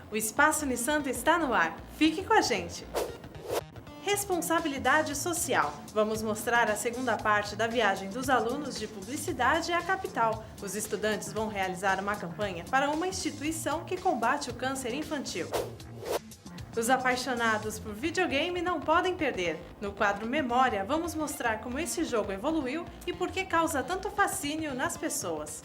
O Espaço Unisanta está no ar. Fique com a gente! Responsabilidade social. Vamos mostrar a segunda parte da viagem dos alunos de publicidade à capital. Os estudantes vão realizar uma campanha para uma instituição que combate o câncer infantil. Os apaixonados por videogame não podem perder. No quadro Memória, vamos mostrar como esse jogo evoluiu e por que causa tanto fascínio nas pessoas.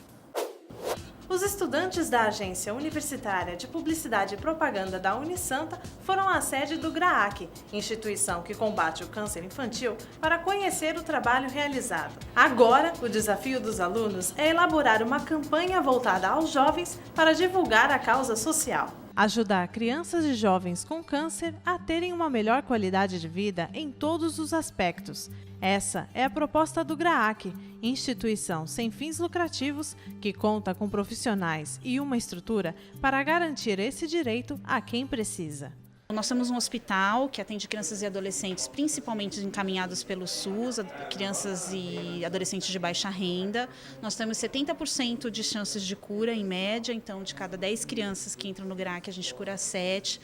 Os estudantes da Agência Universitária de Publicidade e Propaganda da Unisanta foram à sede do GRAAC, instituição que combate o câncer infantil, para conhecer o trabalho realizado. Agora, o desafio dos alunos é elaborar uma campanha voltada aos jovens para divulgar a causa social. Ajudar crianças e jovens com câncer a terem uma melhor qualidade de vida em todos os aspectos. Essa é a proposta do GRAAC, instituição sem fins lucrativos que conta com profissionais e uma estrutura para garantir esse direito a quem precisa. Nós temos um hospital que atende crianças e adolescentes, principalmente encaminhados pelo SUS, crianças e adolescentes de baixa renda. Nós temos 70% de chances de cura, em média, então de cada 10 crianças que entram no GRAAC, a gente cura 7.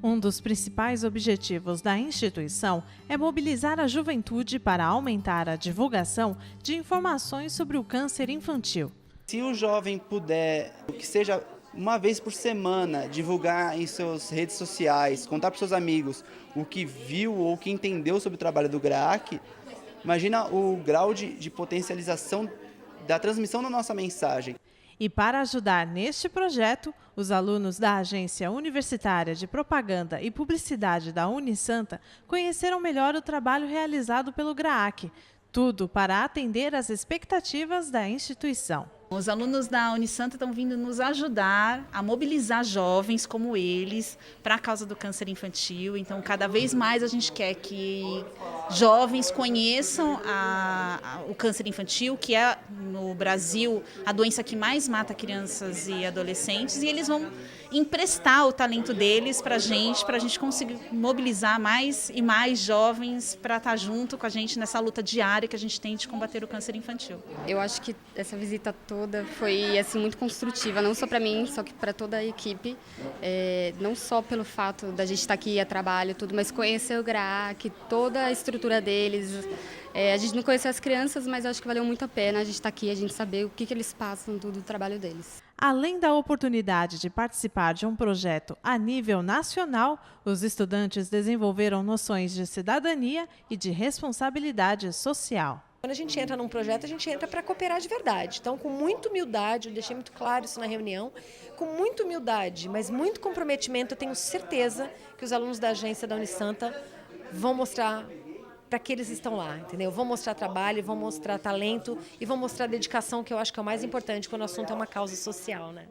Um dos principais objetivos da instituição é mobilizar a juventude para aumentar a divulgação de informações sobre o câncer infantil. Se o jovem puder, que seja uma vez por semana, divulgar em suas redes sociais, contar para os seus amigos o que viu ou o que entendeu sobre o trabalho do GRAAC, imagina o grau de potencialização da transmissão da nossa mensagem. E para ajudar neste projeto, os alunos da Agência Universitária de Propaganda e Publicidade da Unisanta conheceram melhor o trabalho realizado pelo GRAAC, tudo para atender às expectativas da instituição. Os alunos da Unisanta estão vindo nos ajudar a mobilizar jovens como eles para a causa do câncer infantil. Então, cada vez mais a gente quer que jovens conheçam o câncer infantil, que é, no Brasil, a doença que mais mata crianças e adolescentes, e eles vão emprestar o talento deles para a gente conseguir mobilizar mais e mais jovens para estar junto com a gente nessa luta diária que a gente tem de combater o câncer infantil. Eu acho que essa visita toda foi assim, muito construtiva, não só para mim, só que para toda a equipe. Não só pelo fato da gente estar aqui a trabalho, tudo, mas conhecer o GRAAC, toda a estrutura deles. A gente não conheceu as crianças, mas acho que valeu muito a pena a gente estar aqui, a gente saber o que eles passam do trabalho deles. Além da oportunidade de participar de um projeto a nível nacional, os estudantes desenvolveram noções de cidadania e de responsabilidade social. Quando a gente entra num projeto, a gente entra para cooperar de verdade. Então, com muita humildade, eu deixei muito claro isso na reunião, com muita humildade, mas muito comprometimento, eu tenho certeza que os alunos da agência da Unisanta vão mostrar para que eles estão lá, entendeu? Vão mostrar trabalho, vão mostrar talento e vão mostrar dedicação, que eu acho que é o mais importante quando o assunto é uma causa social, né?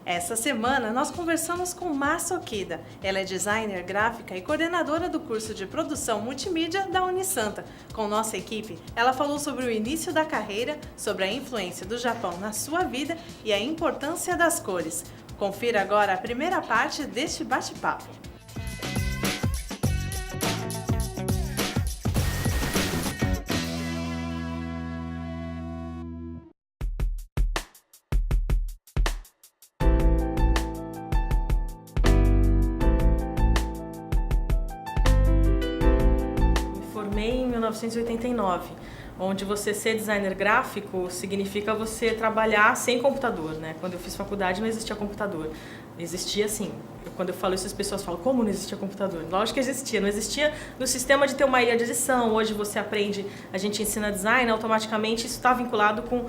Essa semana nós conversamos com Márcia Okida. Ela é designer gráfica e coordenadora do curso de produção multimídia da Unisanta. Com nossa equipe, ela falou sobre o início da carreira, sobre a influência do Japão na sua vida e a importância das cores. Confira agora a primeira parte deste bate-papo. Em 1989, onde você ser designer gráfico significa você trabalhar sem computador, né? Quando eu fiz faculdade não existia computador, existia sim. Quando eu falo isso as pessoas falam, como não existia computador? Lógico que existia, não existia no sistema de ter uma ilha de edição. Hoje você aprende, a gente ensina design, automaticamente isso está vinculado com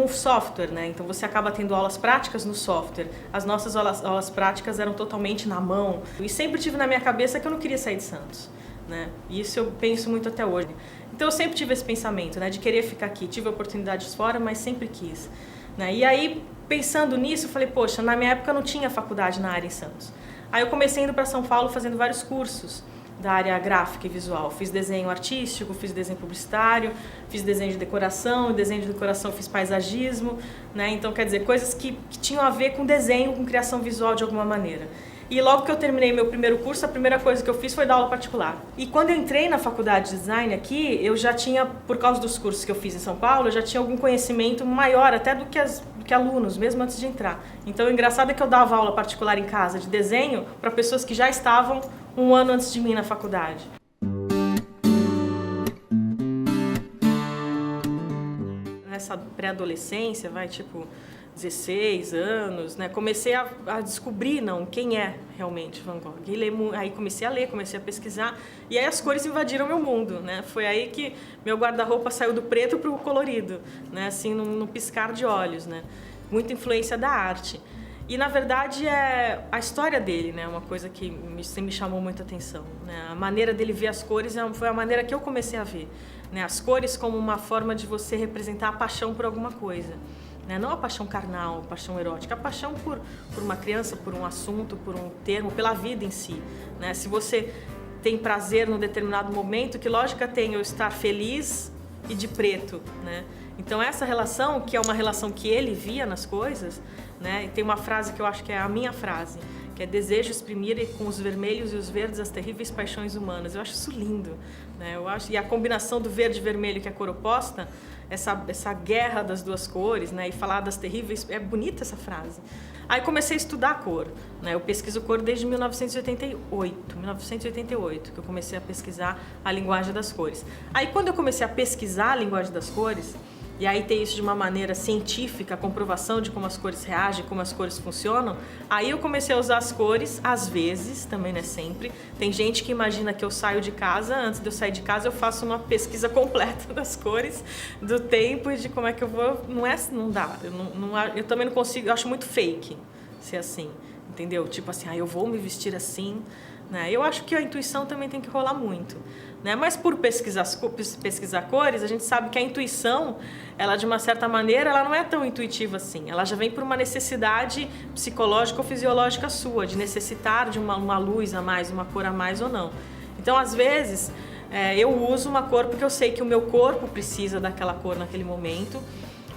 o software, né? Então você acaba tendo aulas práticas no software. As nossas aulas práticas eram totalmente na mão. E sempre tive na minha cabeça que eu não queria sair de Santos. Né? E isso eu penso muito até hoje. Então eu sempre tive esse pensamento, né, de querer ficar aqui. Tive oportunidades fora, mas sempre quis. Né? E aí, pensando nisso, eu falei, poxa, na minha época não tinha faculdade na área em Santos. Aí eu comecei indo para São Paulo fazendo vários cursos da área gráfica e visual. Fiz desenho artístico, fiz desenho publicitário, fiz desenho de decoração fiz paisagismo, né? Então, quer dizer, coisas que tinham a ver com desenho, com criação visual de alguma maneira. E logo que eu terminei meu primeiro curso, a primeira coisa que eu fiz foi dar aula particular. E quando eu entrei na faculdade de design aqui, eu já tinha, por causa dos cursos que eu fiz em São Paulo, eu já tinha algum conhecimento maior até do que alunos, mesmo antes de entrar. Então, o engraçado é que eu dava aula particular em casa de desenho para pessoas que já estavam um ano antes de mim na faculdade. Nessa pré-adolescência, vai tipo 16 anos, né? Comecei a descobrir quem é realmente Van Gogh. Aí comecei a ler, comecei a pesquisar, e aí as cores invadiram meu mundo, né? Foi aí que meu guarda-roupa saiu do preto para o colorido, né? Assim, num piscar de olhos, né? Muita influência da arte. E, na verdade, a história dele, né? Uma coisa que sempre me chamou muita atenção, né? A maneira dele ver as cores foi a maneira que eu comecei a ver, né? As cores como uma forma de você representar a paixão por alguma coisa, né? Não a paixão carnal, a paixão erótica, a paixão por uma criança, por um assunto, por um termo, pela vida em si, né? Se você tem prazer num determinado momento, que lógica tem eu estar feliz e de preto, né? Então, essa relação, que é uma relação que ele via nas coisas, né? E tem uma frase que eu acho que é a minha frase, que é: desejo exprimir com os vermelhos e os verdes as terríveis paixões humanas. Eu acho isso lindo, né? E a combinação do verde e vermelho, que é a cor oposta, essa guerra das duas cores, né? E falar das terríveis, é bonita essa frase. Aí comecei a estudar a cor, né? Eu pesquiso cor desde 1988, que eu comecei a pesquisar a linguagem das cores. Aí quando eu comecei a pesquisar a linguagem das cores, e aí tem isso de uma maneira científica, a comprovação de como as cores reagem, como as cores funcionam, aí eu comecei a usar as cores, às vezes, também não é sempre. Tem gente que imagina que eu saio de casa, antes de eu sair de casa eu faço uma pesquisa completa das cores, do tempo e de como é que eu vou. Não dá, eu também não consigo, eu acho muito fake ser assim, entendeu? Tipo assim, eu vou me vestir assim, né? Eu acho que a intuição também tem que rolar muito, né? Mas por pesquisar cores, a gente sabe que a intuição, ela de uma certa maneira, ela não é tão intuitiva assim. Ela já vem por uma necessidade psicológica ou fisiológica sua, de necessitar de uma luz a mais, uma cor a mais ou não. Então, às vezes, eu uso uma cor porque eu sei que o meu corpo precisa daquela cor naquele momento,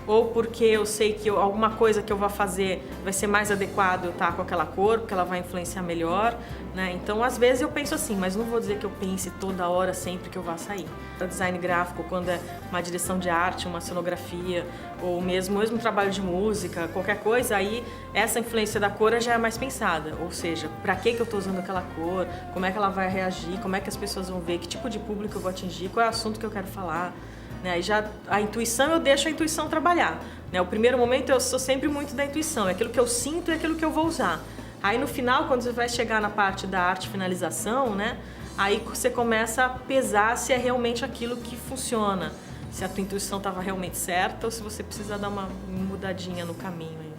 ou porque eu sei que alguma coisa que eu vou fazer vai ser mais adequado eu estar com aquela cor, porque ela vai influenciar melhor, né? Então, às vezes eu penso assim, mas não vou dizer que eu pense toda hora, sempre que eu vá sair. O design gráfico, quando é uma direção de arte, uma cenografia, ou mesmo um trabalho de música, qualquer coisa, aí essa influência da cor já é mais pensada. Ou seja, para que eu estou usando aquela cor, como é que ela vai reagir, como é que as pessoas vão ver, que tipo de público eu vou atingir, qual é o assunto que eu quero falar. Né? Já a intuição, eu deixo a intuição trabalhar, né? O primeiro momento eu sou sempre muito da intuição, é aquilo que eu sinto e aquilo que eu vou usar. Aí no final, quando você vai chegar na parte da arte finalização, né? Aí você começa a pesar se é realmente aquilo que funciona, se a tua intuição estava realmente certa ou se você precisa dar uma mudadinha no caminho. Aí.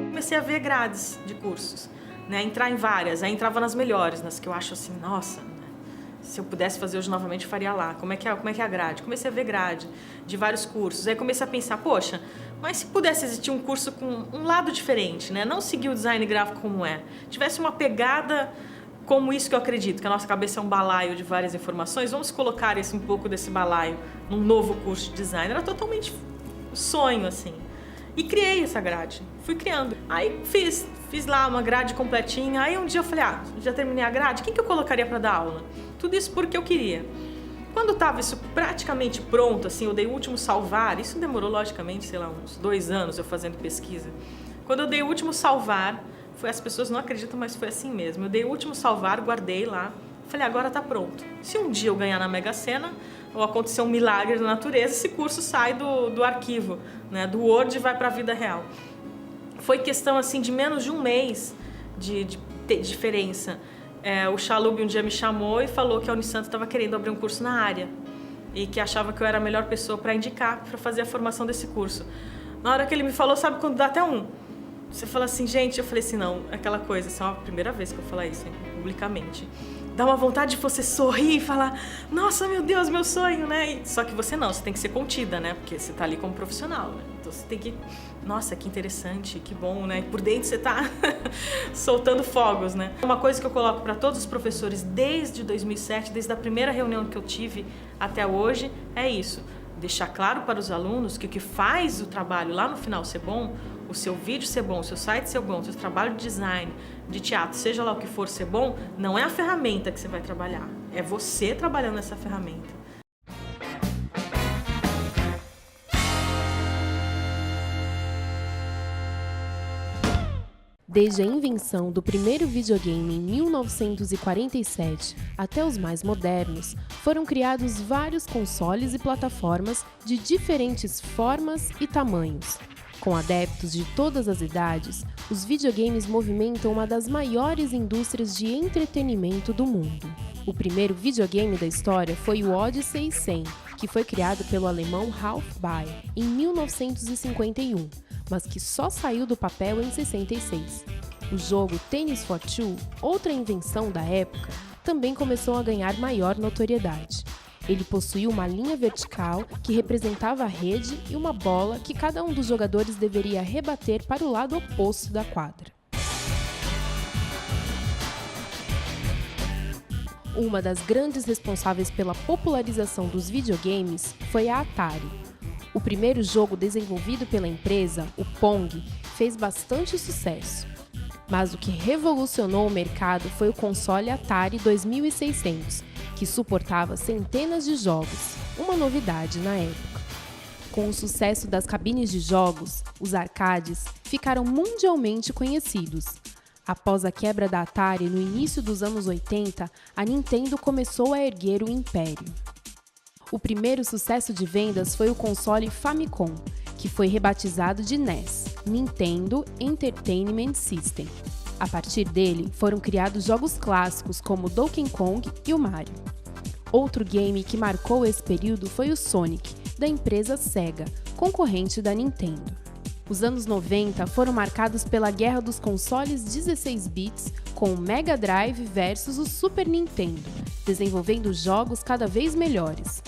Comecei a ver grades de cursos, né, entrar em várias, aí entrava nas melhores, nas que eu acho assim, nossa, né, se eu pudesse fazer hoje novamente, eu faria lá. Como é que é a grade? Comecei a ver grade de vários cursos, aí comecei a pensar, poxa, mas se pudesse existir um curso com um lado diferente, né, não seguir o design gráfico como tivesse uma pegada como isso que eu acredito, que a nossa cabeça é um balaio de várias informações, vamos colocar um pouco desse balaio num novo curso de design. Era totalmente sonho, assim. E criei essa grade, fui criando. Aí fiz lá uma grade completinha, aí um dia eu falei, já terminei a grade, quem que eu colocaria para dar aula? Tudo isso porque eu queria. Quando estava isso praticamente pronto, assim, eu dei o último salvar, isso demorou logicamente, sei lá, uns 2 anos eu fazendo pesquisa. Quando eu dei o último salvar, as pessoas não acreditam, mas foi assim mesmo, eu dei o último salvar, guardei lá, falei, agora tá pronto. Se um dia eu ganhar na Mega Sena, ou acontecer um milagre da natureza, esse curso sai do arquivo, né, do Word e vai para a vida real. Foi questão assim de menos de um mês de diferença. O Chalub um dia me chamou e falou que a Unisanto estava querendo abrir um curso na área e que achava que eu era a melhor pessoa para indicar, para fazer a formação desse curso. Na hora que ele me falou, sabe quando dá até você fala assim, gente, eu falei assim, não, aquela coisa, essa é a primeira vez que eu falo isso, publicamente. dá uma vontade de você sorrir e falar, nossa, meu Deus, meu sonho, né? Só que você não, você tem que ser contida, né? Porque você tá ali como profissional, né? Então você tem que, nossa, que interessante, que bom, né? Por dentro você tá soltando fogos, né? Uma coisa que eu coloco para todos os professores desde 2007, desde a primeira reunião que eu tive até hoje, é isso. Deixar claro para os alunos que o que faz o trabalho lá no final ser bom, o seu vídeo ser bom, o seu site ser bom, o seu trabalho de design, de teatro, seja lá o que for ser bom, não é a ferramenta que você vai trabalhar, é você trabalhando essa ferramenta. Desde a invenção do primeiro videogame em 1947 até os mais modernos, foram criados vários consoles e plataformas de diferentes formas e tamanhos. Com adeptos de todas as idades, os videogames movimentam uma das maiores indústrias de entretenimento do mundo. O primeiro videogame da história foi o Odyssey 100, que foi criado pelo alemão Ralph Baer em 1951, mas que só saiu do papel em 66. O jogo Tennis for Two, outra invenção da época, também começou a ganhar maior notoriedade. Ele possuía uma linha vertical que representava a rede e uma bola que cada um dos jogadores deveria rebater para o lado oposto da quadra. Uma das grandes responsáveis pela popularização dos videogames foi a Atari. O primeiro jogo desenvolvido pela empresa, o Pong, fez bastante sucesso. Mas o que revolucionou o mercado foi o console Atari 2600, que suportava centenas de jogos, uma novidade na época. Com o sucesso das cabines de jogos, os arcades ficaram mundialmente conhecidos. Após a quebra da Atari no início dos anos 80, a Nintendo começou a erguer o império. O primeiro sucesso de vendas foi o console Famicom, que foi rebatizado de NES, Nintendo Entertainment System. A partir dele, foram criados jogos clássicos como Donkey Kong e o Mario. Outro game que marcou esse período foi o Sonic, da empresa Sega, concorrente da Nintendo. Os anos 90 foram marcados pela guerra dos consoles 16 bits com o Mega Drive versus o Super Nintendo, desenvolvendo jogos cada vez melhores.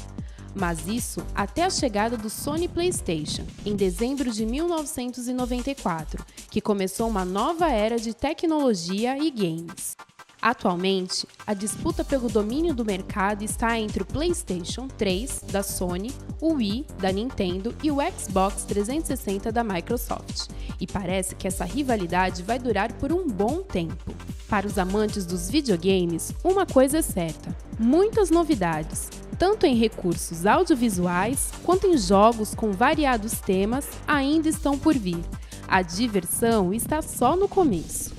Mas isso até a chegada do Sony PlayStation, em dezembro de 1994, que começou uma nova era de tecnologia e games. Atualmente, a disputa pelo domínio do mercado está entre o PlayStation 3, da Sony, o Wii, da Nintendo e o Xbox 360 da Microsoft. E parece que essa rivalidade vai durar por um bom tempo. Para os amantes dos videogames, uma coisa é certa: muitas novidades, tanto em recursos audiovisuais quanto em jogos com variados temas, ainda estão por vir. A diversão está só no começo.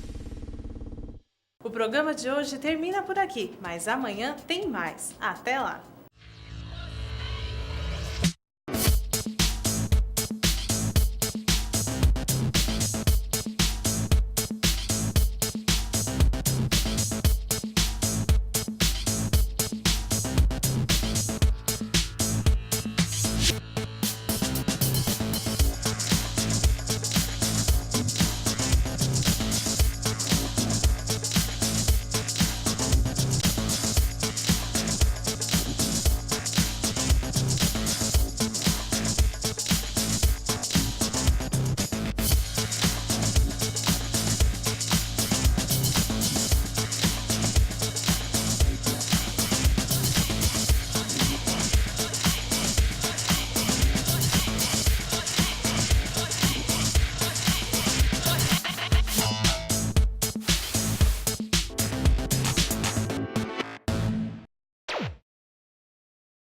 O programa de hoje termina por aqui, mas amanhã tem mais. Até lá!